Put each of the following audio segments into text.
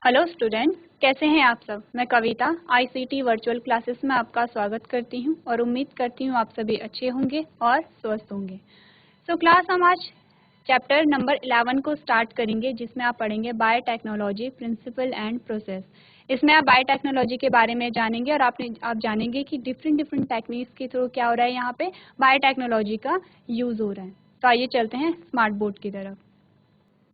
Hello students, कैसे हैं आप सब। मैं कविता आईसीटी वर्चुअल क्लासेस में आपका स्वागत करती हूं और उम्मीद करती हूं आप सभी अच्छे होंगे और स्वस्थ होंगे। क्लास हम आज चैप्टर नंबर 11 को स्टार्ट करेंगे, जिसमें आप पढ़ेंगे बायोटेक्नोलॉजी प्रिंसिपल एंड प्रोसेस। इसमें आप बायोटेक्नोलॉजी के बारे में जानेंगे और आप जानेंगे कि डिफरेंट टेक्निक्स के थ्रू क्या हो रहा है, यहाँ पे बायोटेक्नोलॉजी का यूज हो रहा है। तो आइए चलते हैं स्मार्ट बोर्ड की तरफ।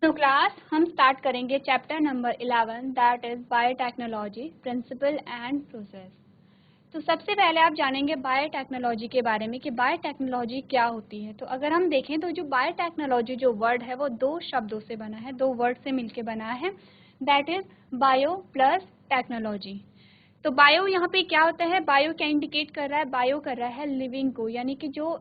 तो क्लास हम स्टार्ट करेंगे chapter number 11, that is biotechnology principle and process. तो सबसे पहले आप जानेंगे बायोटेक्नोलॉजी के बारे में कि बायोटेक्नोलॉजी क्या होती है। तो अगर हम देखें तो जो बायोटेक्नोलॉजी जो वर्ड है वो दो शब्दों से बना है, दो वर्ड से मिलके बना है, that is bio plus technology. तो बायो यहाँ पे क्या होता है, बायो क्या इंडिकेट कर रहा है, बायो कर रहा है लिविंग को, यानी कि जो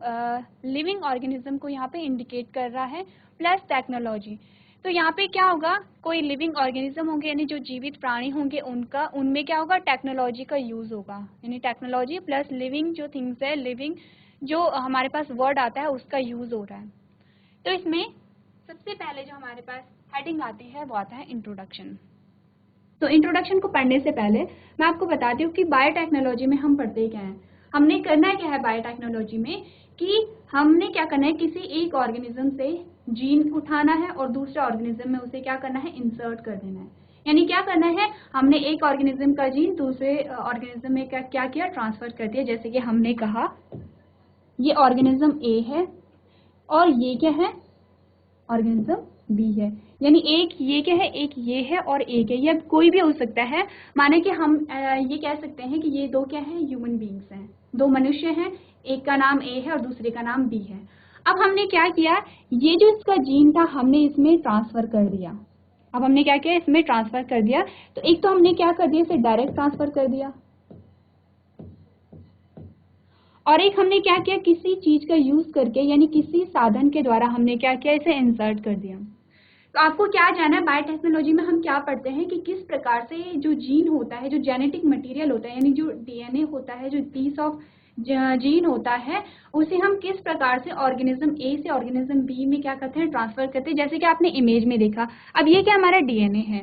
लिविंग ऑर्गेनिज्म को यहाँ पे इंडिकेट कर रहा है, प्लस टेक्नोलॉजी। तो यहाँ पे क्या होगा, कोई लिविंग ऑर्गेनिज्म होंगे यानी जो जीवित प्राणी होंगे उनमें क्या होगा, टेक्नोलॉजी का यूज होगा, यानी टेक्नोलॉजी प्लस लिविंग जो थिंग्स है, लिविंग जो हमारे पास वर्ड आता है उसका यूज हो रहा है। तो इसमें सबसे पहले जो हमारे पास हेडिंग आती है वो आता है इंट्रोडक्शन। तो इंट्रोडक्शन को पढ़ने से पहले मैं आपको बताती हूँ कि बायोटेक्नोलॉजी में हम पढ़ते क्या हैं। हमने करना क्या है बायोटेक्नोलॉजी में, कि हमने क्या करना है, किसी एक ऑर्गेनिज्म से जीन उठाना है और दूसरे ऑर्गेनिज्म में उसे क्या करना है, इंसर्ट कर देना है। यानी क्या करना है, हमने एक ऑर्गेनिज्म का जीन दूसरे ऑर्गेनिज्म में क्या किया, ट्रांसफर कर दिया। जैसे कि हमने कहा ये ऑर्गेनिज्म ए है और ये क्या है, ऑर्गेनिज्म बी है। यानी एक ये क्या है, एक ये है और एक है, ये कोई भी हो सकता है। माने कि हम ये कह सकते हैं कि ये दो क्या है, ह्यूमन बींग्स हैं, दो मनुष्य हैं, एक का नाम ए है और दूसरे का नाम बी है। अब हमने क्या किया, ये जो इसका जीन था हमने इसमें ट्रांसफर कर दिया। अब हमने क्या किया, इसमें ट्रांसफर कर दिया। तो एक तो हमने क्या कर दिया, इसे डायरेक्ट ट्रांसफर कर दिया, और एक हमने क्या किया, किसी चीज का यूज करके यानी किसी साधन के द्वारा हमने क्या किया, इसे इंसर्ट कर दिया। तो आपको क्या जानना है, बायोटेक्नोलॉजी में हम क्या पढ़ते हैं कि किस प्रकार से जो जीन होता है, जो जेनेटिक मटेरियल होता है, यानी जो डीएनए होता है, जो पीस ऑफ जीन होता है, उसे हम किस प्रकार से ऑर्गेनिज्म ए से ऑर्गेनिज्म बी में क्या करते हैं, ट्रांसफर करते हैं। जैसे कि आपने इमेज में देखा, अब ये क्या हमारा डीएनए है,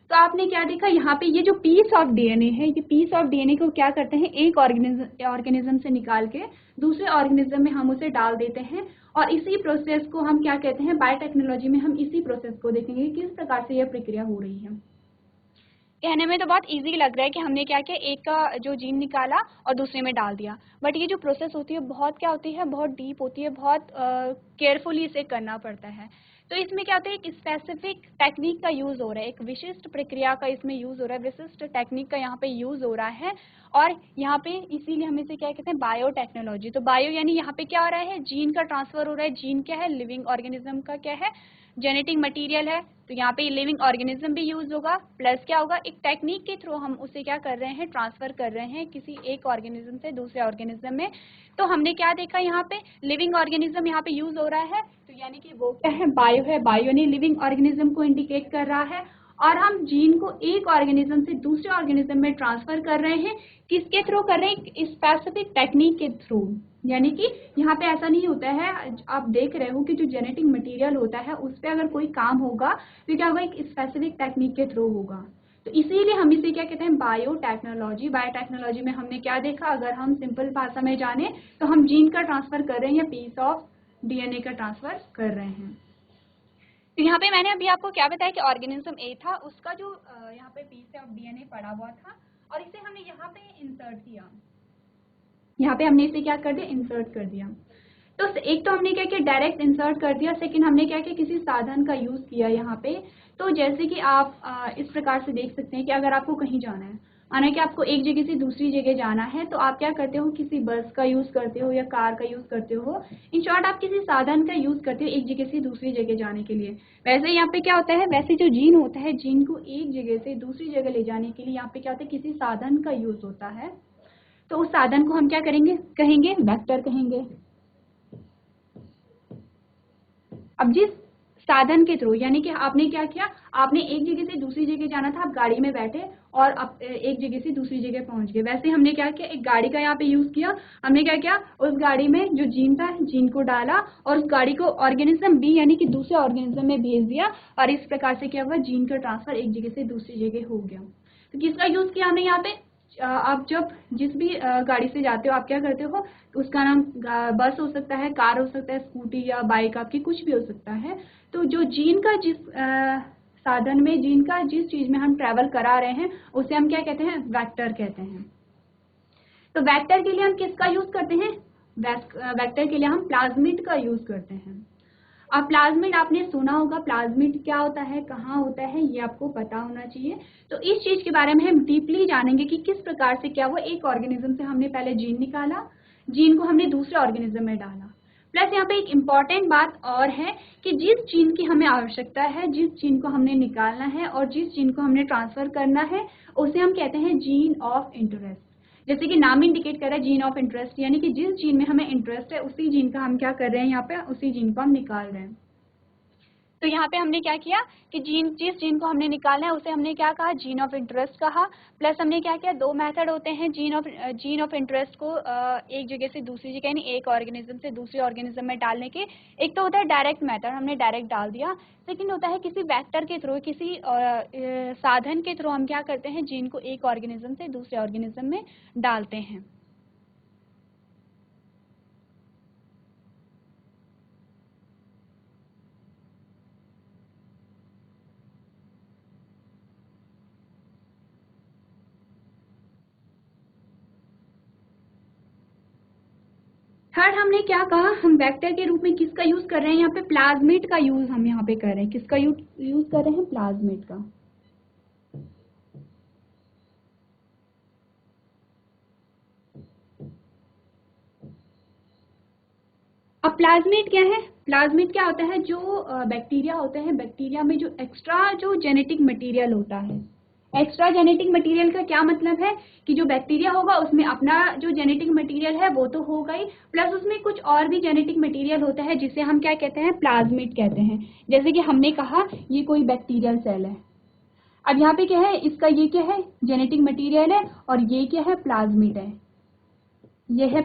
तो आपने क्या देखा यहाँ पे, ये जो पीस ऑफ डीएनए है, ये पीस ऑफ डीएनए को क्या करते हैं, एक ऑर्गेनिज्म से निकाल के दूसरे ऑर्गेनिज्म में हम उसे डाल देते हैं। और इसी प्रोसेस को हम क्या कहते हैं, बायोटेक्नोलॉजी में हम इसी प्रोसेस को देखेंगे किस प्रकार से यह प्रक्रिया हो रही है। कहने में तो बहुत इजी लग रहा है कि हमने क्या किया, एक का जो जीन निकाला और दूसरे में डाल दिया, बट ये जो प्रोसेस होती है बहुत क्या होती है, बहुत डीप होती है, बहुत केयरफुली इसे करना पड़ता है। तो इसमें क्या होता है, एक स्पेसिफिक टेक्निक का यूज हो रहा है, एक विशिष्ट प्रक्रिया का इसमें यूज हो रहा है, विशिष्ट टेक्निक का यहाँ पे यूज हो रहा है। और यहाँ पे इसीलिए हम इसे क्या कहते हैं, बायोटेक्नोलॉजी। तो बायो यानी यहाँ पे क्या हो रहा है, जीन का ट्रांसफर हो रहा है। जीन क्या है, लिविंग ऑर्गेनिज्म का क्या है, जेनेटिक मटेरियल है। तो यहाँ पे लिविंग ऑर्गेनिज्म भी यूज होगा, प्लस क्या होगा, एक टेक्निक के थ्रू हम उसे क्या कर रहे हैं, ट्रांसफर कर रहे हैं किसी एक ऑर्गेनिज्म से दूसरे ऑर्गेनिज्म में। तो हमने क्या देखा, यहाँ पे लिविंग ऑर्गेनिज्म यहाँ पे यूज हो रहा है, तो यानी कि वो क्या है, बायो है। बायो ने लिविंग ऑर्गेनिज्म को इंडिकेट कर रहा है। और हम जीन को एक ऑर्गेनिज्म से दूसरे ऑर्गेनिज्म में ट्रांसफर कर रहे हैं, किसके थ्रू कर रहे हैं, स्पेसिफिक टेक्निक के थ्रू। यानी कि यहाँ पे ऐसा नहीं होता है, आप देख रहे हो कि जो जेनेटिक मटेरियल होता है उस पर अगर कोई काम होगा तो क्या होगा, एक स्पेसिफिक टेक्निक के थ्रू होगा। तो इसीलिए हम इसे क्या कहते हैं, बायोटेक्नोलॉजी। बायोटेक्नोलॉजी में हमने क्या देखा, अगर हम सिंपल भाषा में जाने तो हम जीन का ट्रांसफर कर रहे हैं या पीस ऑफ डीएनए का ट्रांसफर कर रहे हैं। तो यहाँ पे मैंने अभी आपको क्या बताया कि ऑर्गेनिज्म ए था, उसका जो यहाँ पे पीस ऑफ डीएनए पड़ा हुआ था और इसे हमने यहाँ पे इंसर्ट किया, यहाँ पे हमने इसे क्या कर दिया, इंसर्ट कर दिया। तो एक तो हमने क्या किया, डायरेक्ट इंसर्ट कर दिया। सेकंड हमने क्या किया, किसी साधन का यूज किया यहाँ पे। तो जैसे कि आप इस प्रकार से देख सकते हैं कि अगर आपको कहीं जाना है, माना कि आपको एक जगह से दूसरी जगह जाना है, तो आप क्या करते हो, किसी बस का यूज करते हो या कार का यूज करते हो। इन शॉर्ट आप किसी साधन का यूज करते हो एक जगह से दूसरी जगह जाने के लिए। वैसे यहाँ पे क्या होता है, वैसे जो जीन होता है, जीन को एक जगह से दूसरी जगह ले जाने के लिए यहाँ पे क्या होता है, किसी साधन का यूज होता है। तो उस साधन को हम क्या करेंगे, कहेंगे वेक्टर कहेंगे। अब जिस साधन के थ्रू, यानी कि आपने क्या किया, आपने एक जगह से दूसरी जगह जाना था, आप गाड़ी में बैठे और आप एक जगह से दूसरी जगह पहुंच गए। वैसे हमने क्या किया, एक गाड़ी का यहाँ पे यूज किया। हमने क्या किया, उस गाड़ी में जो जीन था, जीन को डाला और उस गाड़ी को ऑर्गेनिज्म बी यानी कि दूसरे ऑर्गेनिज्म में भेज दिया और इस प्रकार से क्या हुआ, जीन का ट्रांसफर एक जगह से दूसरी जगह हो गया। तो किसका यूज किया हमने यहाँ पे, आप जब जिस भी गाड़ी से जाते हो आप क्या करते हो, उसका नाम बस हो सकता है, कार हो सकता है, स्कूटी या बाइक आपकी कुछ भी हो सकता है। तो जो जीन का जिस साधन में, जीन का जिस चीज में हम ट्रेवल करा रहे हैं उसे हम क्या कहते हैं, वेक्टर कहते हैं। तो वेक्टर के लिए हम किसका यूज करते हैं, वेक्टर के लिए हम प्लाज्मिड का यूज करते हैं। अब प्लाज्मिड आपने सुना होगा, प्लाज्मिड क्या होता है, कहाँ होता है, ये आपको पता होना चाहिए। तो इस चीज के बारे में हम डीपली जानेंगे कि किस प्रकार से क्या हुआ, एक ऑर्गेनिज्म से हमने पहले जीन निकाला, जीन को हमने दूसरे ऑर्गेनिज्म में डाला। प्लस यहाँ पे एक इम्पॉर्टेंट बात और है कि जिस जीन की हमें आवश्यकता है, जिस जीन को हमने निकालना है और जिस जीन को हमने ट्रांसफर करना है, उसे हम कहते हैं जीन ऑफ इंटरेस्ट। जैसे कि नाम इंडिकेट कर रहा है जीन ऑफ इंटरेस्ट, यानी कि जिस जीन में हमें इंटरेस्ट है उसी जीन का हम क्या कर रहे हैं, यहाँ पे उसी जीन को हम निकाल रहे हैं। तो यहाँ पे हमने क्या किया कि जिस जीन को हमने निकालना है उसे हमने क्या कहा, जीन ऑफ इंटरेस्ट कहा। प्लस हमने क्या किया, दो मेथड होते हैं जीन ऑफ इंटरेस्ट को एक जगह से दूसरी जगह यानी एक ऑर्गेनिज्म से दूसरे ऑर्गेनिज्म में डालने के। एक तो होता है डायरेक्ट मेथड, हमने डायरेक्ट डाल दिया। सेकंड होता है किसी वेक्टर के थ्रू, किसी साधन के थ्रू हम क्या करते हैं, जीन को एक ऑर्गेनिज्म से दूसरे ऑर्गेनिज्म में डालते हैं। थर्ड हमने क्या कहा, हम वेक्टर के रूप में किसका यूज कर रहे हैं, यहाँ पे प्लाज्मिड का यूज हम यहाँ पे कर रहे हैं। किसका यूज कर रहे हैं, प्लाज्मिड का। अब प्लाज्मिड क्या है, प्लाज्मिड क्या होता है, जो बैक्टीरिया होते हैं, बैक्टीरिया में जो एक्स्ट्रा जो जेनेटिक मटेरियल होता है। एक्स्ट्रा जेनेटिक मटेरियल का क्या मतलब है कि जो बैक्टीरिया होगा उसमें अपना जो जेनेटिक मटेरियल है वो तो होगा ही, प्लस उसमें कुछ और भी जेनेटिक मटेरियल होता है जिसे हम क्या कहते हैं, प्लाज्मिड कहते हैं। जैसे कि हमने कहा ये कोई बैक्टीरियल सेल है। अब यहाँ पे क्या है, इसका ये क्या है, जेनेटिक मटेरियल है और ये क्या है, प्लाज्मिड है। ये है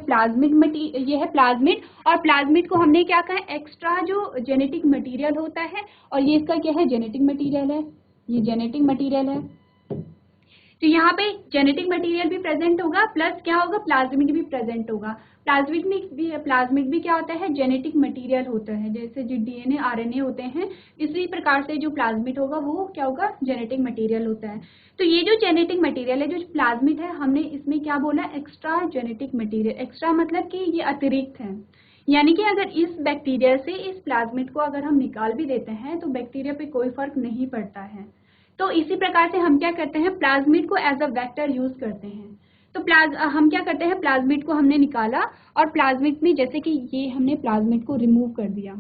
प्लाज्मिड और प्लाज्मिड को हमने क्या कहा, एक्स्ट्रा जो जेनेटिक मटेरियल होता है और ये इसका क्या है, जेनेटिक मटेरियल है, ये जेनेटिक मटेरियल है। तो यहाँ पे जेनेटिक मटेरियल भी प्रेजेंट होगा, प्लस क्या होगा, प्लाज्मिड भी प्रेजेंट होगा। प्लाज्मिड भी क्या होता है, जेनेटिक मटेरियल होता है। जैसे जो डीएनए आरएनए होते हैं, इसी प्रकार से जो प्लाज्मिड होगा वो क्या होगा, जेनेटिक मटेरियल होता है। तो ये जो जेनेटिक मटेरियल है, जो प्लाज्मिड है, हमने इसमें क्या बोला, एक्स्ट्रा जेनेटिक मटेरियल। एक्स्ट्रा मतलब कि ये अतिरिक्त है, यानी कि अगर इस बैक्टीरिया से इस प्लाज्मिड को अगर हम निकाल भी देते हैं तो बैक्टीरिया पे कोई फर्क नहीं पड़ता है। तो इसी प्रकार से हम क्या करते हैं, प्लाज्मिड को एज अ वेक्टर यूज करते हैं। तो हम क्या करते हैं, प्लाज्मिड को हमने निकाला और प्लाज्मिड में जैसे कि ये हमने प्लाज्मिड को रिमूव कर दिया।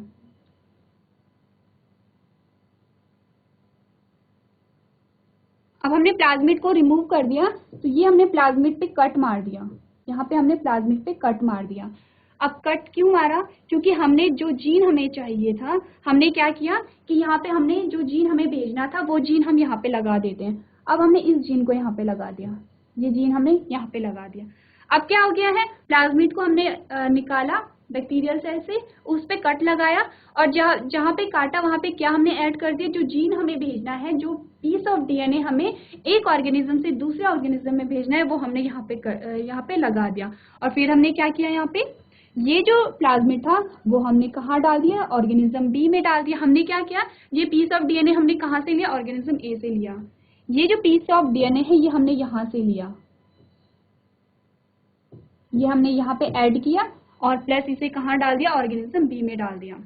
अब हमने प्लाज्मिड को रिमूव कर दिया तो ये हमने प्लाज्मिड पे कट मार दिया, यहाँ पे हमने प्लाज्मिड पे कट मार दिया। अब कट क्यों मारा, क्योंकि हमने जो जीन हमें चाहिए था, हमने क्या किया कि यहाँ पे हमने जो जीन हमें भेजना था वो जीन हम यहाँ पे लगा देते हैं। अब हमने इस जीन को यहाँ पे लगा दिया, ये जीन हमने यहाँ पे लगा दिया। अब क्या हो गया है, प्लाज्मिड को हमने निकाला बैक्टीरियल सेल से, उस पे कट लगाया और जहाँ पे काटा वहाँ पे क्या हमने ऐड कर दिया, जो जीन हमें भेजना है, जो पीस ऑफ डीएनए हमें एक ऑर्गेनिज्म से दूसरे ऑर्गेनिज्म में भेजना है, वो हमने यहाँ पे लगा दिया। और फिर हमने क्या किया, यहाँ पे ये जो प्लाज्मिड था वो हमने कहाँ डाल दिया, ऑर्गेनिज्म बी में डाल दिया। हमने क्या किया, ये पीस ऑफ डीएनए हमने कहाँ से लिया, ऑर्गेनिज्म ए से लिया। ये जो पीस ऑफ डीएनए है ये हमने यहाँ से लिया, ये हमने यहाँ पे ऐड किया और प्लस इसे कहाँ डाल दिया, ऑर्गेनिज्म बी में डाल दिया।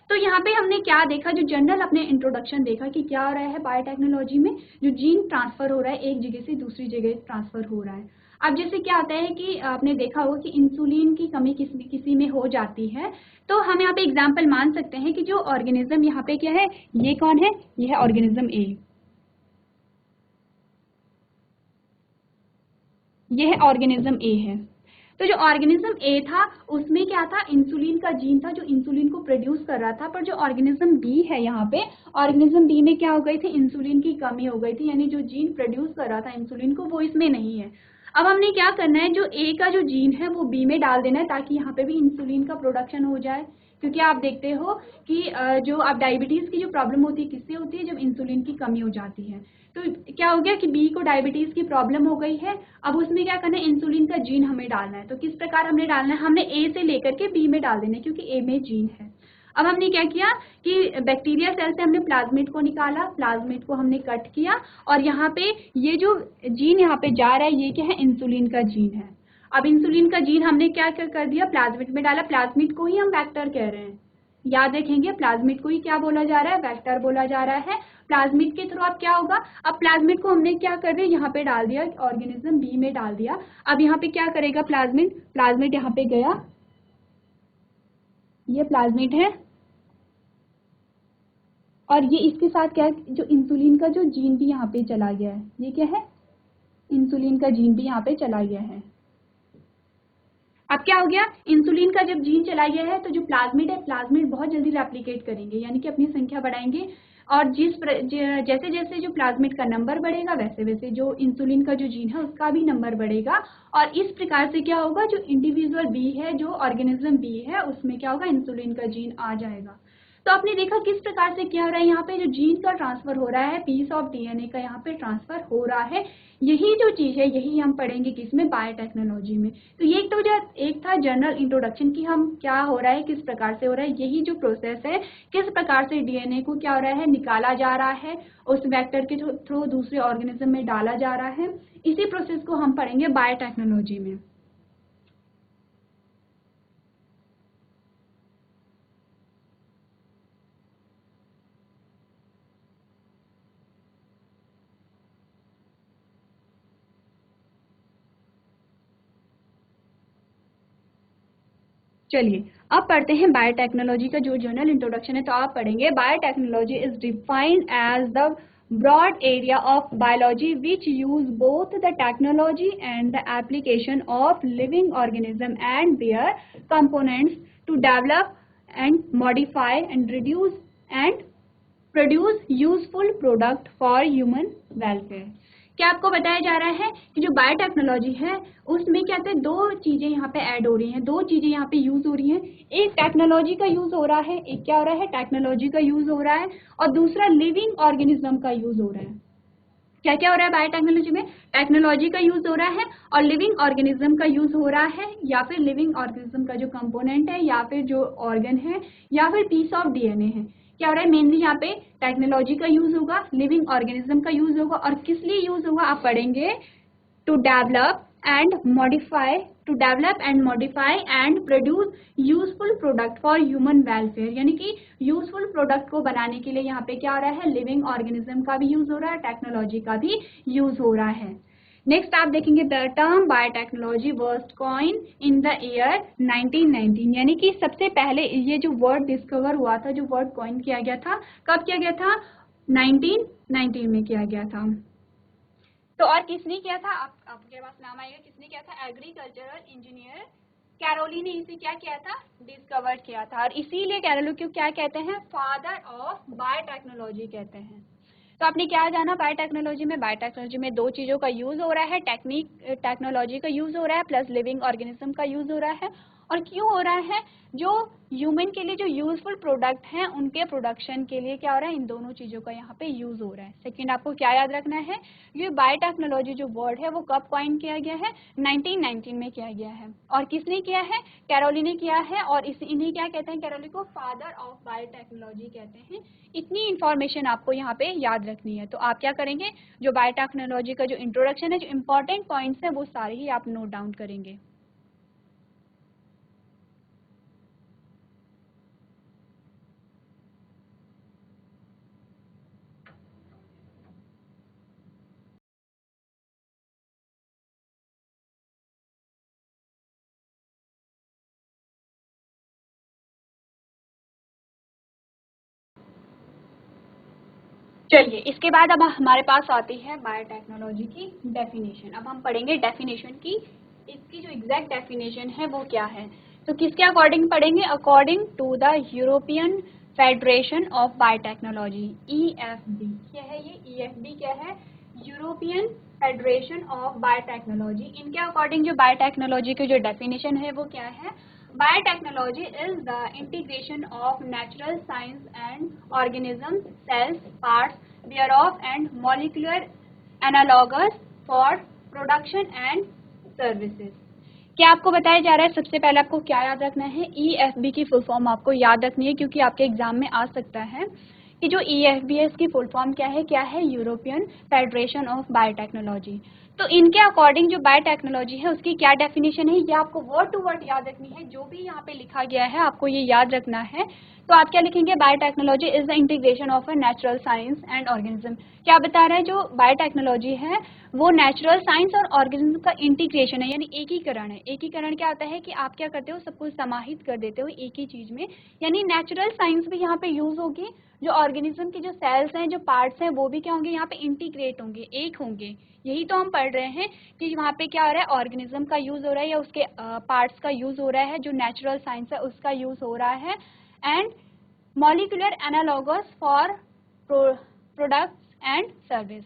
तो यहाँ पे हमने क्या देखा, जो जनरल अपने इंट्रोडक्शन देखा कि क्या हो रहा है बायोटेक्नोलॉजी में, जो जीन ट्रांसफर हो रहा है एक जगह से दूसरी जगह ट्रांसफर हो रहा है। अब जैसे क्या होता है कि आपने देखा होगा कि इंसुलिन की कमी किसी में हो जाती है, तो हम यहाँ पे एग्जाम्पल मान सकते हैं कि जो ऑर्गेनिज्म यहाँ पे क्या है, ये कौन है, ये है ऑर्गेनिज्म ए, ये है ऑर्गेनिज्म ए है। तो जो ऑर्गेनिज्म ए था उसमें क्या था, इंसुलिन का जीन था जो इंसुलिन को प्रोड्यूस कर रहा था, पर जो ऑर्गेनिज्म बी है यहाँ पे, ऑर्गेनिज्म बी में क्या हो गई थी, इंसुलिन की कमी हो गई थी, यानी जो जीन प्रोड्यूस कर रहा था इंसुलिन को वो इसमें नहीं है। अब हमने क्या करना है, जो ए का जो जीन है वो बी में डाल देना है ताकि यहाँ पे भी इंसुलिन का प्रोडक्शन हो जाए। क्योंकि आप देखते हो कि जो आप डायबिटीज की जो प्रॉब्लम होती है किससे होती है, जब इंसुलिन की कमी हो जाती है। तो क्या हो गया कि बी को डायबिटीज की प्रॉब्लम हो गई है, अब उसमें क्या करना है, इंसुलिन का जीन हमें डालना है। तो किस प्रकार हमने डालना है, हमने ए से लेकर के बी में डाल देना है क्योंकि ए में जीन है। अब हमने क्या किया कि बैक्टीरिया सेल से हमने प्लाज्मिड को निकाला, प्लाज्मिड को हमने कट किया और यहाँ पे ये जो जीन यहाँ पे जा रहा है ये क्या है, इंसुलिन का जीन है। अब इंसुलिन का जीन हमने क्या कर दिया, प्लाज्मिड में डाला। प्लाज्मिड को ही हम वेक्टर कह रहे हैं, याद रखेंगे, प्लाज्मिड को ही क्या बोला जा रहा है, वेक्टर बोला जा रहा है। प्लाज्मिड के थ्रू अब क्या होगा, अब प्लाज्मिड को हमने क्या कर दिया, यहाँ पे डाल दिया, ऑर्गेनिज्म बी में डाल दिया। अब यहाँ पे क्या करेगा प्लाज्मिड, प्लाज्मिड यहाँ पे गया, ये प्लाज्मिड है और ये इसके साथ क्या है, जो इंसुलिन का जो जीन भी यहाँ पे चला गया है, ये क्या है, इंसुलिन का जीन भी यहाँ पे चला गया है। अब क्या हो गया, इंसुलिन का जब जीन चला गया है तो जो प्लाज्मिड है, प्लाज्मिड बहुत जल्दी रेप्लिकेट करेंगे, यानी कि अपनी संख्या बढ़ाएंगे। और जैसे जैसे जो प्लाज्मिड का नंबर बढ़ेगा वैसे वैसे जो इंसुलिन का जो जीन है उसका भी नंबर बढ़ेगा। और इस प्रकार से क्या होगा, जो इंडिविजुअल बी है, जो ऑर्गेनिज्म बी है, उसमें क्या होगा, इंसुलिन का जीन आ जाएगा। तो आपने देखा किस प्रकार से क्या हो रहा है, यहाँ पे जो जीन का ट्रांसफर हो रहा है, पीस ऑफ डीएनए का यहाँ पे ट्रांसफर हो रहा है। यही जो चीज है यही हम पढ़ेंगे किसमें, बायोटेक्नोलॉजी में। तो ये तो एक था जनरल इंट्रोडक्शन की हम क्या हो रहा है, किस प्रकार से हो रहा है, यही जो प्रोसेस है, किस प्रकार से डीएनए को क्या हो रहा है, निकाला जा रहा है, उस वेक्टर के थ्रू दूसरे ऑर्गेनिज्म में डाला जा रहा है, इसी प्रोसेस को हम पढ़ेंगे बायोटेक्नोलॉजी में। चलिए अब पढ़ते हैं बायोटेक्नोलॉजी का जो जनरल इंट्रोडक्शन है। तो आप पढ़ेंगे, biotechnology is defined as the broad area of biology which use both the technology and the application of living organism and their components to develop and modify and reduce and produce useful product for human welfare. क्या आपको बताया जा रहा है कि जो biotechnology है उसमें क्या है, दो चीजें यहाँ पे ऐड हो रही हैं, दो चीजें यहाँ पे यूज हो रही हैं। एक टेक्नोलॉजी का यूज हो रहा है, एक क्या हो रहा है, टेक्नोलॉजी का यूज हो रहा है, और दूसरा लिविंग ऑर्गेनिज्म का यूज हो रहा है। क्या क्या हो रहा है बायोटेक्नोलॉजी में, टेक्नोलॉजी का यूज हो रहा है और लिविंग ऑर्गेनिज्म का यूज हो रहा है, या फिर लिविंग ऑर्गेनिज्म का जो कंपोनेंट है या फिर जो ऑर्गन है या फिर पीस ऑफ डीएनए है। क्या हो रहा है, मेनली यहाँ पे टेक्नोलॉजी का यूज होगा, लिविंग ऑर्गेनिज्म का यूज होगा, और किस लिए यूज होगा आप पढ़ेंगे, to develop and modify to develop and modify and produce useful product for human welfare। यानी कि यूजफुल प्रोडक्ट को बनाने के लिए यहाँ पे क्या हो रहा है, लिविंग ऑर्गेनिज्म का भी यूज हो रहा है, टेक्नोलॉजी का भी यूज हो रहा है। नेक्स्ट आप देखेंगे, the term biotechnology was coin in the year 1919, यानी कि सबसे पहले ये जो वर्ड डिस्कवर हुआ था, जो वर्ड कॉइन किया गया था, कब किया गया था, 1919 में किया गया था। तो और किसने किया था, आपके पास नाम आएगा, किसने किया था, एग्रीकल्चरल इंजीनियर कैरोली ने इसे क्या किया था, डिस्कवर किया था। और इसीलिए कैरोली को क्या कहते हैं, फादर ऑफ बायोटेक्नोलॉजी कहते हैं। तो आपने क्या जाना बायोटेक्नोलॉजी में, बायोटेक्नोलॉजी में दो चीजों का यूज हो रहा है, टेक्नोलॉजी का यूज हो रहा है प्लस लिविंग ऑर्गेनिज्म का यूज हो रहा है। और क्यों हो रहा है, जो ह्यूमन के लिए जो यूजफुल प्रोडक्ट हैं उनके प्रोडक्शन के लिए क्या हो रहा है, इन दोनों चीजों का यहाँ पे यूज हो रहा है। सेकंड आपको क्या याद रखना है, ये बायोटेक्नोलॉजी जो वर्ड है वो कब कॉइन किया गया है, 1919 में किया गया है। और किसने किया है, कैरोली ने किया है, और इन्हें क्या कहते हैं, कैरोली को फादर ऑफ बायोटेक्नोलॉजी कहते हैं। इतनी इंफॉर्मेशन आपको यहाँ पे याद रखनी है। तो आप क्या करेंगे, जो बायोटेक्नोलॉजी का जो इंट्रोडक्शन है, जो इंपॉर्टेंट पॉइंट्स है वो सारे ही आप नोट डाउन करेंगे। चलिए इसके बाद अब हमारे पास आती है बायोटेक्नोलॉजी की डेफिनेशन। अब हम पढ़ेंगे डेफिनेशन की इसकी जो एग्जैक्ट डेफिनेशन है वो क्या है। तो किसके अकॉर्डिंग पढ़ेंगे, according to the European Federation of biotechnology, EFB। क्या है ये EFB, क्या है, यूरोपियन फेडरेशन ऑफ बायोटेक्नोलॉजी। इनके अकॉर्डिंग जो बायोटेक्नोलॉजी की जो डेफिनेशन है वो क्या है, biotechnology is the integration of natural science and organism, cells, parts thereof and molecular analogues for production and services। क्या आपको बताया जा रहा है, सबसे पहले आपको क्या याद रखना है, EFB की फुल फॉर्म आपको याद रखनी है क्योंकि आपके एग्जाम में आ सकता है कि जो EFB है इसकी फुल फॉर्म क्या है, यूरोपियन फेडरेशन ऑफ बायोटेक्नोलॉजी। तो इनके अकॉर्डिंग जो बायोटेक्नोलॉजी है उसकी क्या डेफिनेशन है, ये आपको वर्ड टू वर्ड याद रखनी है। जो भी यहाँ पे लिखा गया है आपको ये याद रखना है। तो आप क्या लिखेंगे, biotechnology is the integration of a natural science and organism. क्या बता रहा है, जो बायोटेक्नोलॉजी है वो नेचुरल साइंस और ऑर्गेनिज्म का इंटीग्रेशन है, यानी एकीकरण है। एकीकरण क्या होता है कि आप क्या करते हो, सब कुछ समाहित कर देते हो एक ही चीज में, यानी नेचुरल साइंस भी यहाँ पे यूज होगी, जो ऑर्गेनिज्म की जो सेल्स हैं, जो पार्ट्स हैं, वो भी क्या होंगे, यहाँ पे इंटीग्रेट होंगे, एक होंगे। यही तो हम पढ़ रहे हैं कि वहाँ पे क्या हो रहा है, ऑर्गेनिज्म का यूज हो रहा है या उसके पार्ट्स का यूज हो रहा है, जो नेचुरल साइंस है उसका यूज हो रहा है, and molecular analogous for products and service.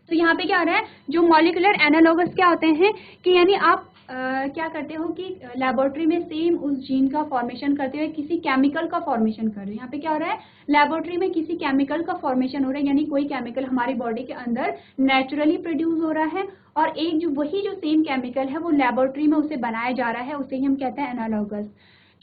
तो यहाँ पे क्या हो रहा है, जो मॉलिक्यूलर एनालॉगस क्या होते हैं कि यानी आप क्या करते हो कि लेबोरेटरी में सेम उस जीन का फॉर्मेशन करते हुए किसी केमिकल का फॉर्मेशन कर रहे हो। यहाँ पे क्या हो रहा है, लेबोरेटरी में किसी केमिकल का फॉर्मेशन हो रहा है, यानी कोई केमिकल हमारी बॉडी के अंदर नेचुरली प्रोड्यूस हो रहा है और एक जो वही जो सेम केमिकल है वो लेबोरेटरी में उसे बनाया जा रहा है, उसे ही हम कहते हैं एनालॉगस।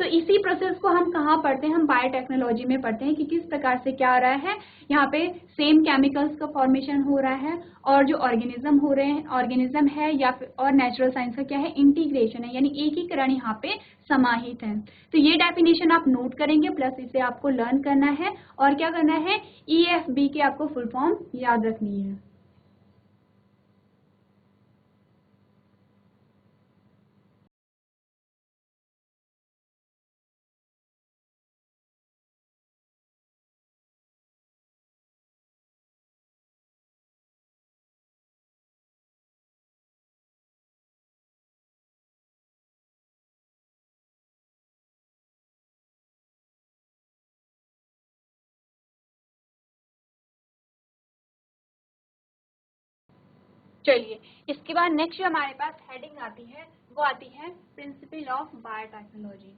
तो इसी प्रोसेस को हम कहाँ पढ़ते हैं, हम बायोटेक्नोलॉजी में पढ़ते हैं कि किस प्रकार से क्या हो रहा है, यहाँ पे सेम केमिकल्स का फॉर्मेशन हो रहा है और जो ऑर्गेनिज्म हो रहे हैं, ऑर्गेनिज्म है या फिर और नेचुरल साइंस का क्या है, इंटीग्रेशन है, यानी एकीकरण यहाँ पे समाहित है। तो ये डेफिनेशन आप नोट करेंगे, प्लस इसे आपको लर्न करना है और क्या करना है, EFB की आपको फुल फॉर्म याद रखनी है। चलिए, इसके बाद नेक्स्ट जो हमारे पास हेडिंग आती है वो आती है प्रिंसिपल ऑफ बायोटेक्नोलॉजी।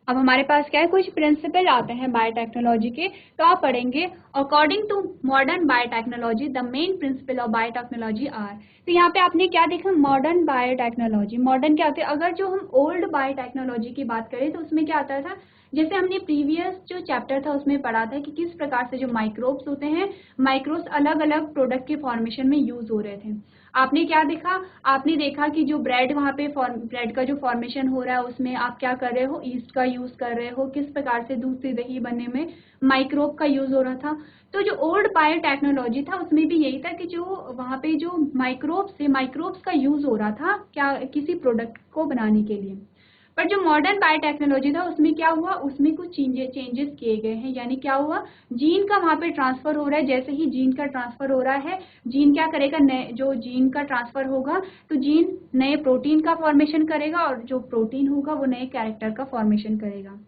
अब हमारे पास क्या है, कुछ प्रिंसिपल आते हैं बायोटेक्नोलॉजी के, तो आप पढ़ेंगे according to modern biotechnology the main principle of biotechnology are. तो यहाँ पे आपने क्या देखा, मॉडर्न बायोटेक्नोलॉजी। मॉडर्न क्या होती है, अगर जो हम ओल्ड बायोटेक्नोलॉजी की बात करें तो उसमें क्या आता था, जैसे हमने प्रीवियस जो चैप्टर था उसमें पढ़ा था कि किस प्रकार से जो माइक्रोब्स होते हैं, माइक्रोब्स अलग अलग प्रोडक्ट के फॉर्मेशन में यूज हो रहे थे। आपने क्या देखा, आपने देखा कि जो ब्रेड वहाँ पे ब्रेड का जो फॉर्मेशन हो रहा है उसमें आप क्या कर रहे हो, ईस्ट का यूज कर रहे हो, किस प्रकार से दूध से दही बनने में माइक्रोब का यूज हो रहा था। तो जो ओल्ड बायोटेक्नोलॉजी था उसमें भी यही था कि जो वहाँ पे जो माइक्रोब्स का यूज हो रहा था क्या, किसी प्रोडक्ट को बनाने के लिए। पर जो मॉडर्न बायोटेक्नोलॉजी था उसमें क्या हुआ, उसमें कुछ चेंजेस किए गए हैं, यानी क्या हुआ, जीन का वहाँ पे ट्रांसफर हो रहा है। जैसे ही जीन का ट्रांसफर हो रहा है, जीन क्या करेगा, नए जो जीन का ट्रांसफर होगा तो जीन नए प्रोटीन का फॉर्मेशन करेगा और जो प्रोटीन होगा वो नए कैरेक्टर का फॉर्मेशन करेगा।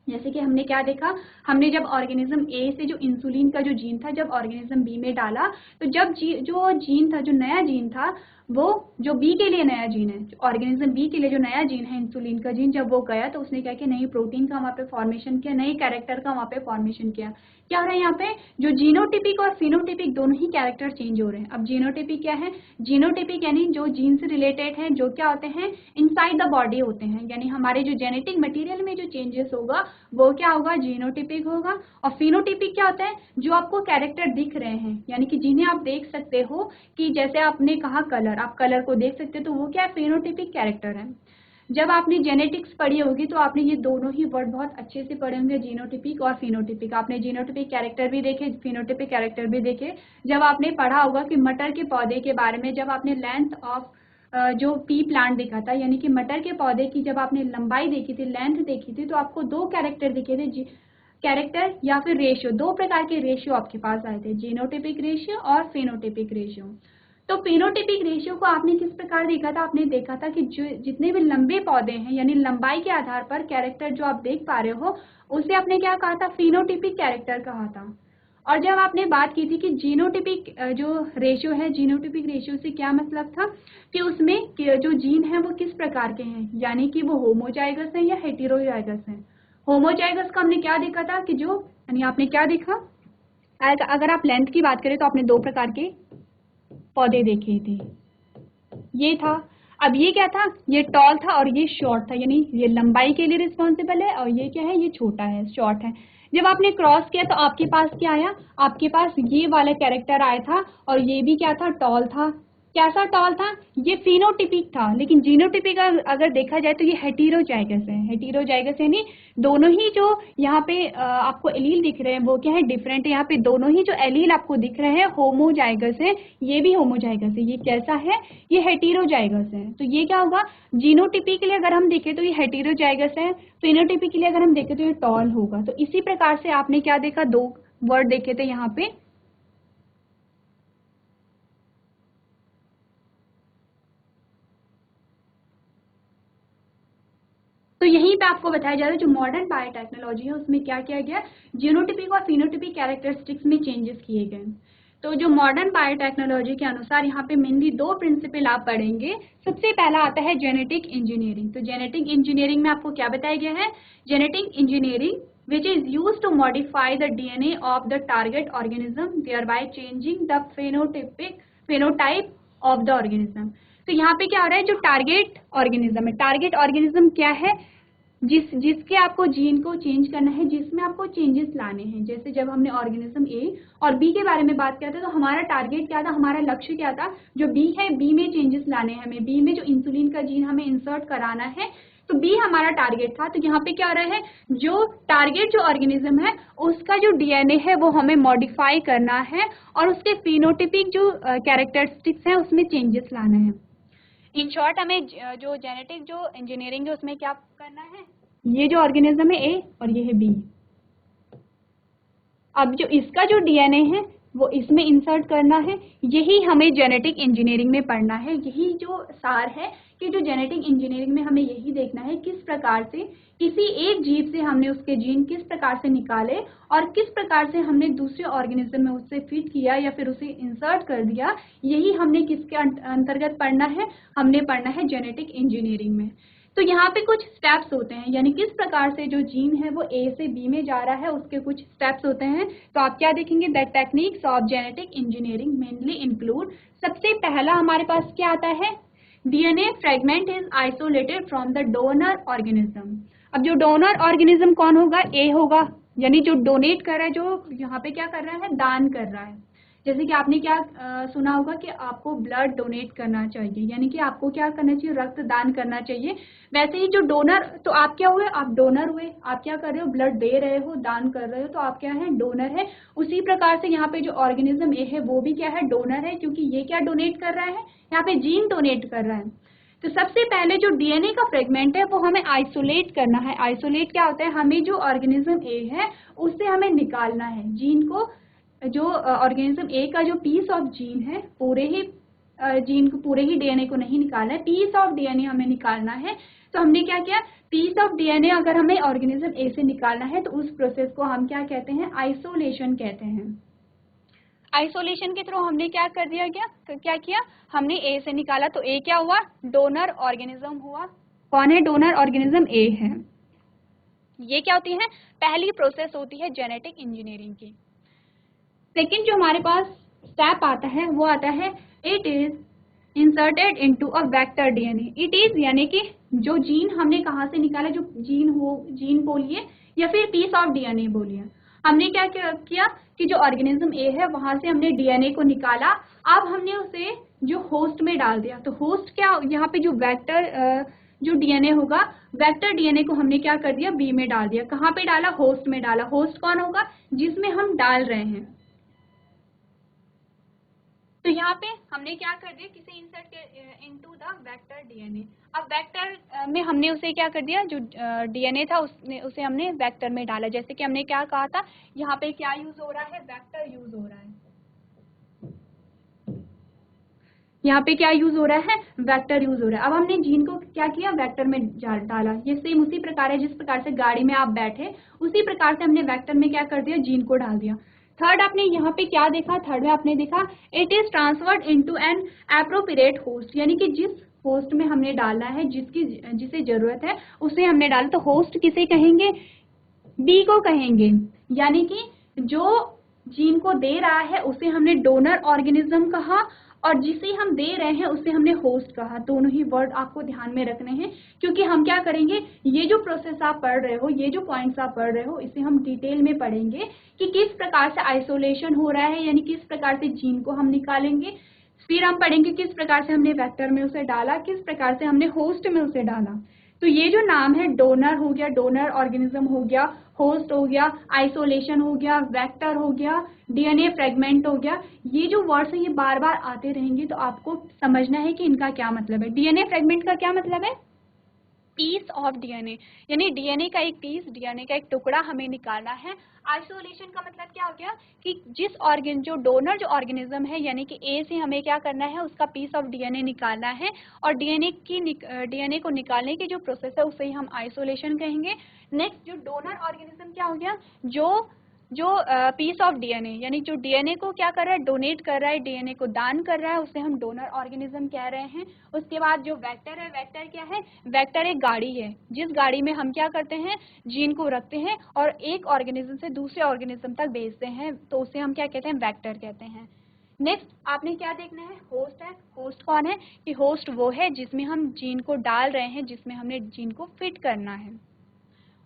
जैसे कि हमने क्या देखा, हमने जब ऑर्गेनिज्म ए से जो इंसुलिन का जो जीन था जब ऑर्गेनिज्म बी में डाला, तो जब जो जीन था, जो नया जीन था, वो जो बी के लिए नया जीन है, ऑर्गेनिज्म बी के लिए जो नया जीन है इंसुलिन का जीन, जब वो गया तो उसने क्या किया, नई प्रोटीन का वहाँ पे फॉर्मेशन किया, नए कैरेक्टर का वहाँ पे फॉर्मेशन किया। क्या हो रहा है यहाँ पे, जो जीनोटिपिक और फिनोटिपिक दोनों ही कैरेक्टर चेंज हो रहे हैं। अब जीनोटिपिक क्या है, जीनोटिपिक यानी जो जीन से रिलेटेड है, जो क्या होते हैं, इनसाइड द बॉडी होते हैं, यानी हमारे जो जेनेटिक मटेरियल में जो चेंजेस होगा वो क्या होगा, जीनोटिपिक होगा। और फिनोटिपिक क्या होता है, जो आपको कैरेक्टर दिख रहे हैं, यानी कि जिन्हें आप देख सकते हो, कि जैसे आपने कहा कलर, आप कलर को देख सकते हो, तो वो क्या है, फिनोटिपिक कैरेक्टर है। जब आपने जेनेटिक्स पढ़ी होगी तो आपने ये दोनों ही वर्ड बहुत अच्छे से पढ़े होंगे, जीनोटिपिक और फिनोटिपिक। आपने जीनोटिपिक कैरेक्टर भी देखे, फिनोटिपिक कैरेक्टर भी देखे। जब आपने पढ़ा होगा कि मटर के पौधे के बारे में, जब आपने लेंथ ऑफ जो पी प्लांट देखा था, यानी कि मटर के पौधे की जब आपने लंबाई देखी थी, लेंथ देखी थी, तो आपको दो कैरेक्टर दिखे थे, कैरेक्टर या फिर रेशियो, दो प्रकार के रेशियो आपके पास आए थे, जीनोटिपिक रेशियो और फिनोटिपिक रेशियो। तो फेनोटाइपिक रेशियो को आपने किस प्रकार देखा था? आपने देखा था कि जो जितने भी लंबे पौधे हैं यानी लंबाई के आधार पर कैरेक्टर जो आप देख पा रहे हो उसे आपने क्या कहा था? फेनोटाइपिक कैरेक्टर कहा था। और जब आपने बात की थी कि जीनोटाइपिक जो रेशियो है, जीनोटाइपिक रेशियो से क्या मतलब था कि उसमें जो जीन है वो किस प्रकार के हैं, यानी कि वो होमोजाइगस है या हेटेरोजाइगस है। होमोजाइगस का हमने क्या देखा था कि जो यानी आपने क्या देखा, अगर आप लेंथ की बात करें तो आपने दो प्रकार के पौधे देखे थे, ये था। अब ये क्या था? ये टॉल था और ये शॉर्ट था, यानी ये लंबाई के लिए रिस्पॉन्सिबल है और ये क्या है? ये छोटा है, शॉर्ट है। जब आपने क्रॉस किया तो आपके पास क्या आया? आपके पास ये वाला कैरेक्टर आया था और ये भी क्या था? टॉल था। कैसा टॉल था? ये फिनोटिपिक था, लेकिन जीनोटिपिक अगर देखा जाए तो ये हेटेरोजाइगस है। हेटेरोजाइगस यानी दोनों ही जो यहाँ पे आपको एलील दिख रहे हैं वो क्या है? डिफरेंट है। यहाँ पे दोनों ही जो एलील आपको दिख रहे हैं होमोजाइगस है, ये भी होमोजाइगस है। ये कैसा है? ये हेटेरोजाइगस है। तो ये क्या होगा? जीनोटिपिक के लिए अगर हम देखें तो ये हेटेरोजाइगस है, फिनोटिपिक के लिए अगर हम देखें तो ये टॉल होगा। तो इसी प्रकार से आपने क्या देखा? दो वर्ड देखे थे यहाँ पे। तो यहीं पे आपको बताया जा रहा है जो मॉडर्न बायोटेक्नोलॉजी है उसमें क्या किया गया? जीनोटिपिक और फिनोटिपिक कैरेक्टरिस्टिक्स में चेंजेस किए गए। तो जो मॉडर्न बायोटेक्नोलॉजी के अनुसार यहाँ पे मेनली दो प्रिंसिपल आप पढ़ेंगे। सबसे पहला आता है जेनेटिक इंजीनियरिंग। तो जेनेटिक इंजीनियरिंग में आपको क्या बताया गया है? Genetic engineering which is used to modify the DNA of the target organism thereby changing the phenotype of the organism। तो यहाँ पे क्या हो रहा है? जो टारगेट ऑर्गेनिज्म है, टारगेट ऑर्गेनिज्म क्या है? जिसके आपको जीन को चेंज करना है, जिसमें आपको चेंजेस लाने हैं। जैसे जब हमने ऑर्गेनिज्म ए और बी के बारे में बात किया था तो हमारा टारगेट क्या था? हमारा लक्ष्य क्या था? जो बी है, बी में चेंजेस लाने हैं हमें, बी में जो इंसुलिन का जीन हमें इंसर्ट कराना है, तो बी हमारा टारगेट था। तो यहाँ पे क्या हो रहा है? जो टारगेट जो ऑर्गेनिज्म है उसका जो डीएनए है वो हमें मॉडिफाई करना है और उसके फिनोटिपिक जो कैरेक्टरिस्टिक्स हैं उसमें चेंजेस लाना है। इन शॉर्ट हमें जो जेनेटिक जो इंजीनियरिंग है उसमें क्या करना है? ये जो ऑर्गेनिज्म है ए और ये है बी, अब जो इसका जो डीएनए है वो इसमें इंसर्ट करना है। यही हमें जेनेटिक इंजीनियरिंग में पढ़ना है। यही जो सार है कि जो जेनेटिक इंजीनियरिंग में हमें यही देखना है किस प्रकार से किसी एक जीव से हमने उसके जीन किस प्रकार से निकाले और किस प्रकार से हमने दूसरे ऑर्गेनिज्म में उससे फिट किया या फिर उसे इंसर्ट कर दिया। यही हमने किसके अंतर्गत पढ़ना है? हमने पढ़ना है जेनेटिक इंजीनियरिंग में। तो यहाँ पे कुछ स्टेप्स होते हैं, यानी किस प्रकार से जो जीन है वो ए से बी में जा रहा है, उसके कुछ स्टेप्स होते हैं। तो आप क्या देखेंगे? The techniques of genetic engineering mainly include, सबसे पहला हमारे पास क्या आता है? DNA fragment is isolated from the donor organism. अब जो डोनर ऑर्गेनिज्म कौन होगा? ए होगा, यानी जो डोनेट कर रहा है, जो यहाँ पे क्या कर रहा है? दान कर रहा है। जैसे कि आपने क्या सुना होगा कि आपको ब्लड डोनेट करना चाहिए, यानी कि आपको क्या करना चाहिए? रक्त दान करना चाहिए। वैसे ही जो डोनर, तो आप क्या हुए? आप डोनर हुए। आप क्या कर रहे हो? ब्लड दे रहे हो, दान कर रहे हो, तो आप क्या है? डोनर है। उसी प्रकार से यहाँ पे जो ऑर्गेनिज्म ए है वो भी क्या है? डोनर है, क्योंकि ये क्या डोनेट कर रहा है? यहाँ पे जीन डोनेट कर रहा है। तो सबसे पहले जो डीएनए का फ्रेगमेंट है वो हमें आइसोलेट करना है। आइसोलेट क्या होता है? हमें जो ऑर्गेनिज्म ए है उससे हमें निकालना है जीन को। जो ऑर्गेनिज्म ए का जो पीस ऑफ जीन है, पूरे ही जीन को, पूरे ही डीएनए को नहीं निकालना है, पीस ऑफ डीएनए हमें निकालना है। तो हमने क्या किया? पीस ऑफ डीएनए अगर हमें ऑर्गेनिज्म ए से निकालना है तो उस प्रोसेस को हम क्या कहते हैं? आइसोलेशन कहते हैं। आइसोलेशन के थ्रू हमने क्या कर दिया गया? क्या किया? हमने ए से निकाला, तो ए क्या हुआ? डोनर ऑर्गेनिज्म हुआ। कौन है? डोनर ऑर्गेनिज्म ए है। ये क्या होती है? पहली प्रोसेस होती है जेनेटिक इंजीनियरिंग की। सेकेंड जो हमारे पास स्टेप आता है वो आता है it is inserted into a vector DNA. It is यानी कि जो जीन हमने कहाँ से निकाला, जो जीन बोलिए या फिर पीस ऑफ डीएनए बोलिए, हमने क्या किया कि जो ऑर्गेनिज्म ए है वहां से हमने डीएनए को निकाला। अब हमने उसे जो होस्ट में डाल दिया। तो होस्ट क्या? यहाँ पे जो वेक्टर जो डीएनए होगा, वेक्टर डीएनए को हमने क्या कर दिया? बी में डाल दिया। कहाँ पे डाला? होस्ट में डाला। होस्ट कौन होगा? जिसमें हम डाल रहे हैं। तो यहाँ पे हमने क्या कर दिया? किसे insert into the vector DNA. अब वेक्टर में हमने उसे क्या कर दिया? जो डीएनए था उसे हमने वेक्टर में डाला। जैसे कि हमने क्या कहा था, यहाँ पे क्या यूज हो रहा है? वेक्टर यूज हो रहा है। यहाँ पे क्या यूज हो रहा है, वेक्टर यूज हो रहा है। अब हमने जीन को क्या किया, वेक्टर में डाला। ये सेम उसी प्रकार है जिस प्रकार से गाड़ी में आप बैठे, उसी प्रकार से हमने वेक्टर में क्या कर दिया, जीन को डाल दिया। थर्ड आपने यहाँ पे क्या देखा, थर्ड में आपने देखा it is transferred into an appropriate host, यानी कि जिस होस्ट में हमने डाला है, जिसे जरूरत है उसे हमने डाला। तो होस्ट किसे कहेंगे, बी को कहेंगे, यानी कि जो जीन को दे रहा है उसे हमने डोनर ऑर्गेनिज्म कहा, और जिसे हम दे रहे हैं उसे हमने होस्ट कहा। दोनों ही वर्ड आपको ध्यान में रखने हैं, क्योंकि हम क्या करेंगे, ये जो प्रोसेस आप पढ़ रहे हो, ये जो पॉइंट्स आप पढ़ रहे हो, इसे हम डिटेल में पढ़ेंगे कि किस प्रकार से आइसोलेशन हो रहा है, यानी किस प्रकार से जीन को हम निकालेंगे। फिर हम पढ़ेंगे किस प्रकार से हमने वेक्टर में उसे डाला, किस प्रकार से हमने होस्ट में उसे डाला। तो ये जो नाम है, डोनर हो गया, डोनर ऑर्गेनिज्म हो गया, होस्ट हो गया, आइसोलेशन हो गया, वेक्टर हो गया, डीएनए फ्रेगमेंट हो गया, ये जो वर्ड्स हैं ये बार बार आते रहेंगे, तो आपको समझना है कि इनका क्या मतलब है। डीएनए फ्रेगमेंट का क्या मतलब है, पीस ऑफ डीएनए, यानी डीएनए का एक पीस, डीएनए का एक टुकड़ा हमें निकालना है। आइसोलेशन का मतलब क्या हो गया कि जिस ऑर्गेन, जो डोनर जो ऑर्गेनिज्म है, यानी कि ए से हमें क्या करना है, उसका पीस ऑफ डीएनए निकालना है, और डीएनए को निकालने की जो प्रोसेस है उसे ही हम आइसोलेशन कहेंगे। नेक्स्ट जो डोनर ऑर्गेनिज्म क्या हो गया, जो पीस ऑफ डीएनए, यानी जो डीएनए को क्या कर रहा है, डोनेट कर रहा है, डीएनए को दान कर रहा है, उसे हम डोनर ऑर्गेनिज्म कह रहे हैं। उसके बाद जो वेक्टर है, वेक्टर क्या है, वेक्टर एक गाड़ी है, जिस गाड़ी में हम क्या करते हैं, जीन को रखते हैं और एक ऑर्गेनिज्म से दूसरे ऑर्गेनिज्म तक भेजते हैं, तो उसे हम क्या कहते हैं, वेक्टर कहते हैं। नेक्स्ट आपने क्या देखना है, होस्ट है। होस्ट कौन है, कि होस्ट वो है जिसमें हम जीन को डाल रहे हैं, जिसमें हमने जीन को फिट करना है।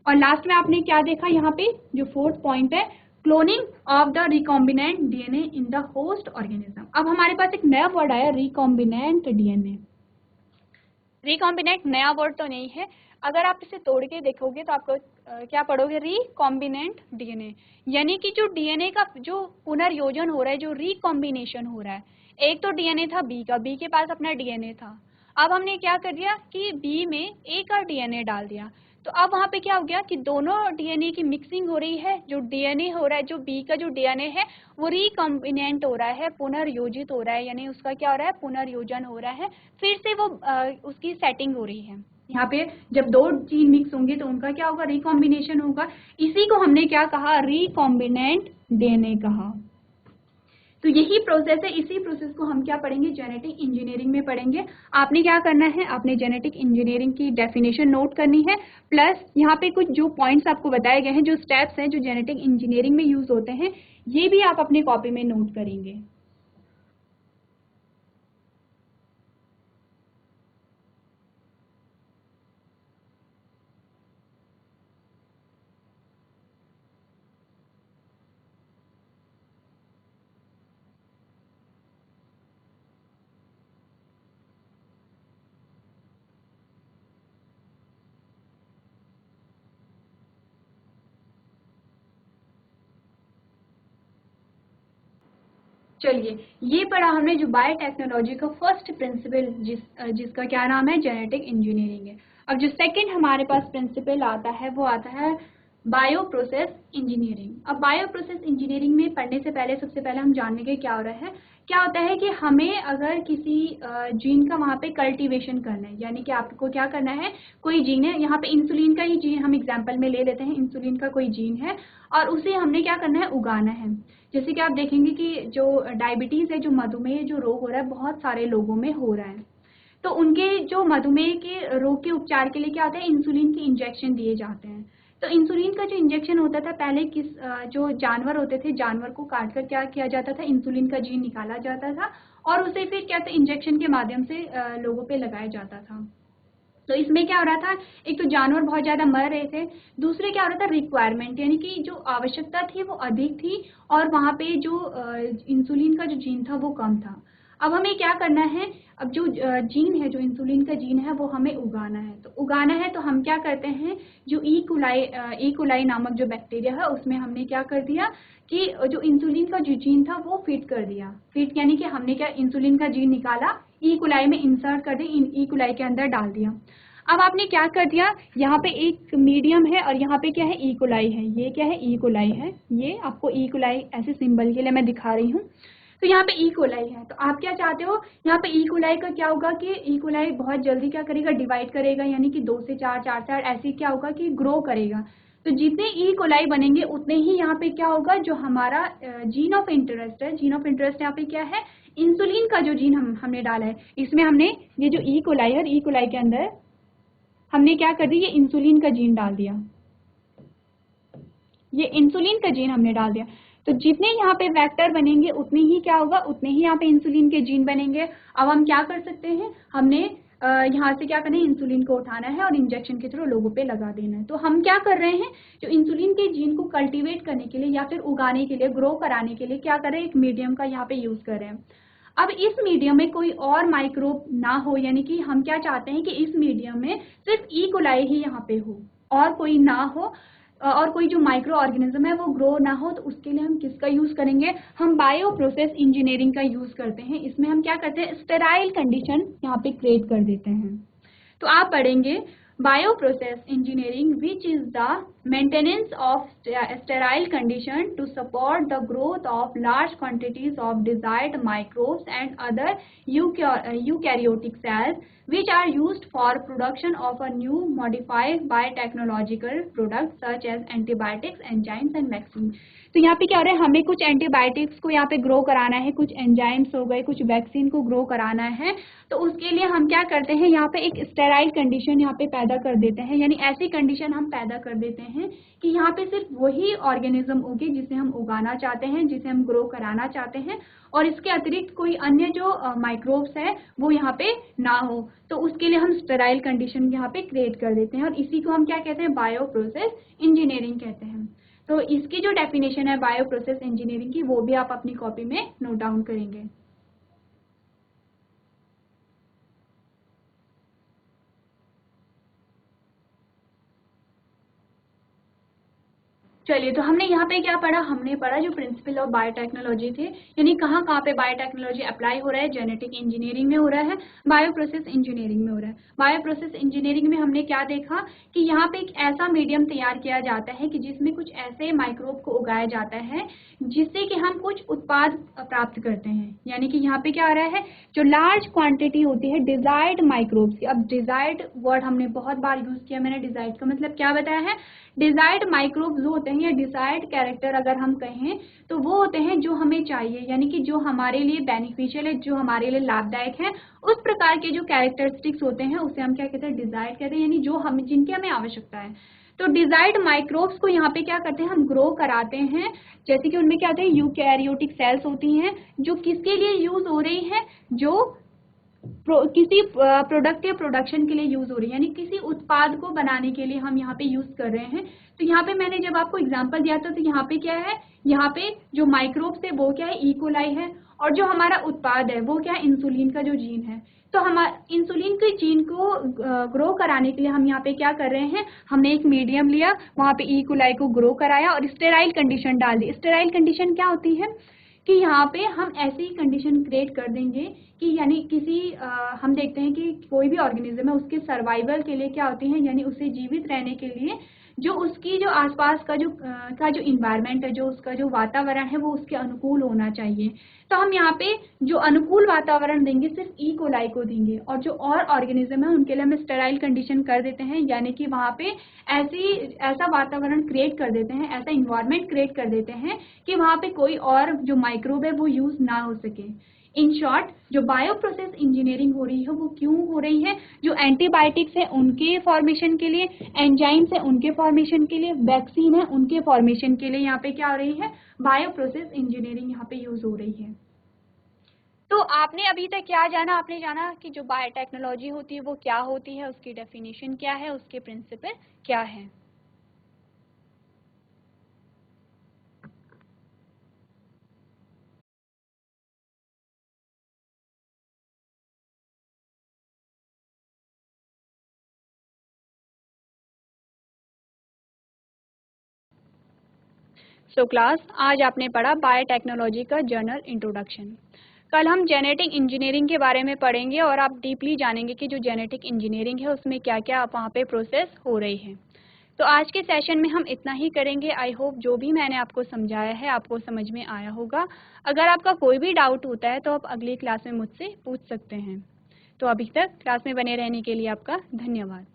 और लास्ट में आपने क्या देखा, यहाँ पे जो फोर्थ पॉइंट है, cloning of the recombinant DNA in the host organism. अब हमारे पास एक नया वर्ड आया, रिकॉम्बिनेंट डीएनए। रिकॉम्बिनेंट नया वर्ड तो नहीं है, अगर आप इसे तोड़ के देखोगे तो आपको क्या पढ़ोगे, रिकॉम्बिनेंट डीएनए, यानी कि जो डीएनए का जो पुनर्योजन हो रहा है, जो रिकॉम्बिनेशन हो रहा है। एक तो डीएनए था बी का, बी के पास अपना डीएनए था, अब हमने क्या कर दिया कि बी में ए का डीएनए डाल दिया, तो अब वहाँ पे क्या हो गया कि दोनों डीएनए की मिक्सिंग हो रही है। जो डीएनए हो रहा है, जो बी का जो डीएनए है वो रिकॉम्बिनेंट हो रहा है, पुनर्योजित हो रहा है, यानी उसका क्या हो रहा है, पुनर्योजन हो रहा है, फिर से वो उसकी सेटिंग हो रही है। यहाँ पे जब दो जीन मिक्स होंगे तो उनका क्या होगा, रिकॉम्बिनेशन होगा। इसी को हमने क्या कहा, रिकॉम्बिनेंट डीएनए कहा। तो यही प्रोसेस है, इसी प्रोसेस को हम क्या पढ़ेंगे, जेनेटिक इंजीनियरिंग में पढ़ेंगे। आपने क्या करना है, आपने जेनेटिक इंजीनियरिंग की डेफिनेशन नोट करनी है, प्लस यहाँ पे कुछ जो पॉइंट्स आपको बताए गए हैं, जो स्टेप्स हैं जो जेनेटिक इंजीनियरिंग में यूज होते हैं, ये भी आप अपनी कॉपी में नोट करेंगे। चलिए, ये पढ़ा हमने जो बायोटेक्नोलॉजी का फर्स्ट प्रिंसिपल, जिसका क्या नाम है, जेनेटिक इंजीनियरिंग है। अब जो सेकंड हमारे पास प्रिंसिपल आता है वो आता है बायो प्रोसेस इंजीनियरिंग। अब बायो प्रोसेस इंजीनियरिंग में पढ़ने से पहले सबसे पहले हम जानने के क्या हो रहा है, क्या होता है कि हमें अगर किसी जीन का वहाँ पे कल्टीवेशन करना है, यानी कि आपको क्या करना है, कोई जीन है, यहाँ पे इंसुलिन का ही जीन हम एग्जाम्पल में ले लेते हैं, इंसुलिन का कोई जीन है और उसे हमने क्या करना है, उगाना है। जैसे कि आप देखेंगे कि जो डायबिटीज़ है, जो मधुमेह जो रोग हो रहा है, बहुत सारे लोगों में हो रहा है, तो उनके जो मधुमेह के रोग के उपचार के लिए क्या होता है, इंसुलिन के इंजेक्शन दिए जाते हैं। तो इंसुलिन का जो इंजेक्शन होता था पहले, जो जानवर होते थे, जानवर को काट कर क्या किया जाता था, इंसुलिन का जीन निकाला जाता था और उसे फिर क्या था, इंजेक्शन के माध्यम से लोगों पे लगाया जाता था। तो इसमें क्या हो रहा था, एक तो जानवर बहुत ज़्यादा मर रहे थे, दूसरे क्या हो रहा था, रिक्वायरमेंट, यानी कि जो आवश्यकता थी वो अधिक थी और वहाँ पे जो इंसुलिन का जो जीन था वो कम था। अब हमें क्या करना है, अब जो जीन है, जो इंसुलिन का जीन है वो हमें उगाना है। तो उगाना है तो हम क्या करते हैं, जो ई कोलाई नामक जो बैक्टीरिया है उसमें हमने क्या कर दिया कि जो इंसुलिन का जो जीन था वो फिट कर दिया। फिट यानी कि हमने क्या, इंसुलिन का जीन निकाला, ई कोलाई में इंसर्ट कर दिया, ई कोलाई के अंदर डाल दिया। अब आपने क्या कर दिया, यहाँ पे एक मीडियम है और यहाँ पे क्या है, ई कोलाई है। ये क्या है, ई कोलाई है, ये आपको ई कोलाई ऐसे सिंबल के लिए मैं दिखा रही हूँ। तो यहाँ पे ई कोलाई है, तो आप क्या चाहते हो, यहाँ पे ई कोलाई का क्या होगा कि ई कोलाई बहुत जल्दी क्या करेगा, डिवाइड करेगा, यानी कि 2 से 4, 4 से 8 ऐसे क्या होगा कि ग्रो करेगा। तो जितने ई कोलाई बनेंगे उतने ही यहाँ पे क्या होगा, जो हमारा जीन ऑफ इंटरेस्ट है, जीन ऑफ इंटरेस्ट यहाँ पे क्या है, इंसुलिन का जो जीन हमने डाला है, इसमें हमने ये जो ई कोलाई है, ई कोलाई के अंदर हमने क्या कर दिया, ये इंसुलिन का जीन डाल दिया, ये इंसुलिन का जीन हमने डाल दिया। तो जितने यहाँ पे वेक्टर बनेंगे उतने ही क्या होगा, उतने ही यहाँ पे इंसुलिन के जीन बनेंगे। अब हम क्या कर सकते हैं, हमने यहाँ से क्या करना है, इंसुलिन को उठाना है और इंजेक्शन के थ्रू लोगों पे लगा देना है। तो हम क्या कर रहे हैं, जो इंसुलिन के जीन को कल्टीवेट करने के लिए या फिर उगाने के लिए, ग्रो कराने के लिए क्या कर रहे हैं, एक मीडियम का यहाँ पे यूज कर रहे हैं। अब इस मीडियम में कोई और माइक्रोब ना हो, यानी कि हम क्या चाहते हैं कि इस मीडियम में सिर्फ ई कोलाई ही यहाँ पे हो और कोई ना हो, और कोई जो माइक्रो ऑर्गेनिज्म है वो ग्रो ना हो। तो उसके लिए हम किसका यूज करेंगे, हम बायो प्रोसेस इंजीनियरिंग का यूज करते हैं। इसमें हम क्या करते हैं, स्टेराइल कंडीशन यहाँ पे क्रिएट कर देते हैं। तो आप पढ़ेंगे bioprocess engineering which is the maintenance of sterile condition to support the growth of large quantities of desired microbes and other eukaryotic cells which are used for production of a new modified biotechnological products such as antibiotics, enzymes and vaccines। तो यहाँ पे क्या हो रहा है, हमें कुछ antibiotics को यहाँ पे ग्रो कराना है, कुछ एंजाइम्स हो गए, कुछ वैक्सीन को ग्रो कराना है। तो उसके लिए हम क्या करते हैं, यहाँ पे एक स्टेराइल कंडीशन यहाँ पे पैदा कर देते हैं, यानी ऐसी कंडीशन हम पैदा कर देते हैं कि यहाँ पे सिर्फ वही ऑर्गेनिज्म उगे जिसे हम उगाना चाहते हैं, जिसे हम ग्रो कराना चाहते हैं, और इसके अतिरिक्त कोई अन्य जो माइक्रोब्स है वो यहाँ पे ना हो। तो उसके लिए हम स्टेराइल कंडीशन यहाँ पे क्रिएट कर देते हैं, और इसी को हम क्या कहते हैं, बायो प्रोसेस इंजीनियरिंग कहते हैं। तो इसकी जो डेफिनेशन है बायो प्रोसेस इंजीनियरिंग की, वो भी आप अपनी कॉपी में नोट डाउन करेंगे। चलिए, तो हमने यहाँ पे क्या पढ़ा, हमने पढ़ा जो प्रिंसिपल ऑफ बायोटेक्नोलॉजी थे, यानी कहाँ कहाँ पे बायोटेक्नोलॉजी अप्लाई हो रहा है, जेनेटिक इंजीनियरिंग में हो रहा है, बायो प्रोसेस इंजीनियरिंग में हो रहा है। बायो प्रोसेस इंजीनियरिंग में हमने क्या देखा कि यहाँ पे एक ऐसा मीडियम तैयार किया जाता है कि जिसमें कुछ ऐसे माइक्रोब को उगाया जाता है जिससे कि हम कुछ उत्पाद प्राप्त करते हैं। यानी कि यहाँ पे क्या आ रहा है, जो लार्ज क्वांटिटी होती है डिजायर्ड माइक्रोब्स की। अब डिजायर्ड वर्ड हमने बहुत बार यूज किया, मैंने डिजायर्ड का मतलब क्या बताया है, डिजायर्ड माइक्रोब्स जो होते हैं या डिजायर्ड कैरेक्टर अगर हम कहें तो वो होते हैं जो हमें चाहिए, यानी कि जो हमारे लिए बेनिफिशियल है, जो हमारे लिए लाभदायक है, उस प्रकार के जो कैरेक्टरिस्टिक्स होते हैं उसे हम क्या कहते हैं, डिजायर्ड कहते हैं, यानी जो हम जिनकी हमें आवश्यकता है। तो डिजायर्ड माइक्रोब्स को यहाँ पे क्या करते हैं, हम ग्रो कराते हैं। जैसे कि उनमें क्या होते हैं, यूकैरियोटिक सेल्स होती हैं जो किसके लिए यूज हो रही है, जो किसी प्रोडक्ट या प्रोडक्शन के लिए यूज हो रही है, यानी किसी उत्पाद को बनाने के लिए हम यहाँ पे यूज कर रहे हैं। तो यहाँ पे मैंने जब आपको एग्जांपल दिया था, तो यहाँ पे क्या है, यहाँ पे जो माइक्रोब्स है वो क्या है, ई कोलाई है, और जो हमारा उत्पाद है वो क्या है, इंसुलिन का जो जीन है। तो हम इंसुलिन के जीन को ग्रो कराने के लिए हम यहाँ पे क्या कर रहे हैं, हमने एक मीडियम लिया, वहाँ पे ई कोलाई को ग्रो कराया और स्टेराइल कंडीशन डाल दी। स्टेराइल कंडीशन क्या होती है कि यहाँ पे हम ऐसी कंडीशन क्रिएट कर देंगे कि यानी किसी हम देखते हैं कि कोई भी ऑर्गेनिज्म है, उसके सर्वाइवल के लिए क्या होती है, यानी उसे जीवित रहने के लिए जो उसकी जो आसपास का जो इन्वायरमेंट है, जो उसका जो वातावरण है वो उसके अनुकूल होना चाहिए। तो हम यहाँ पे जो अनुकूल वातावरण देंगे सिर्फ ई कोलाई को देंगे, और जो और ऑर्गेनिज्म है उनके लिए हम स्टेराइल कंडीशन कर देते हैं, यानी कि वहाँ पे ऐसा वातावरण क्रिएट कर देते हैं, ऐसा इन्वायरमेंट क्रिएट कर देते हैं कि वहाँ पे कोई और जो माइक्रोब है वो यूज ना हो सके। इन शॉर्ट, जो बायो प्रोसेस इंजीनियरिंग हो रही है वो क्यों हो रही है, जो एंटीबायोटिक्स है उनके फॉर्मेशन के लिए, एंजाइम्स है उनके फॉर्मेशन के लिए, वैक्सीन है उनके फॉर्मेशन के लिए यहाँ पे क्या हो रही है, बायो प्रोसेस इंजीनियरिंग यहाँ पे यूज हो रही है। तो आपने अभी तक क्या जाना, आपने जाना कि जो बायोटेक्नोलॉजी होती है वो क्या होती है, उसकी डेफिनेशन क्या है, उसके प्रिंसिपल क्या है। सो क्लास, आज आपने पढ़ा बायोटेक्नोलॉजी का जनरल इंट्रोडक्शन। कल हम जेनेटिक इंजीनियरिंग के बारे में पढ़ेंगे और आप डीपली जानेंगे कि जो जेनेटिक इंजीनियरिंग है उसमें क्या क्या वहाँ पे प्रोसेस हो रही है। तो आज के सेशन में हम इतना ही करेंगे। आई होप जो भी मैंने आपको समझाया है आपको समझ में आया होगा। अगर आपका कोई भी डाउट होता है तो आप अगली क्लास में मुझसे पूछ सकते हैं। तो अभी तक क्लास में बने रहने के लिए आपका धन्यवाद।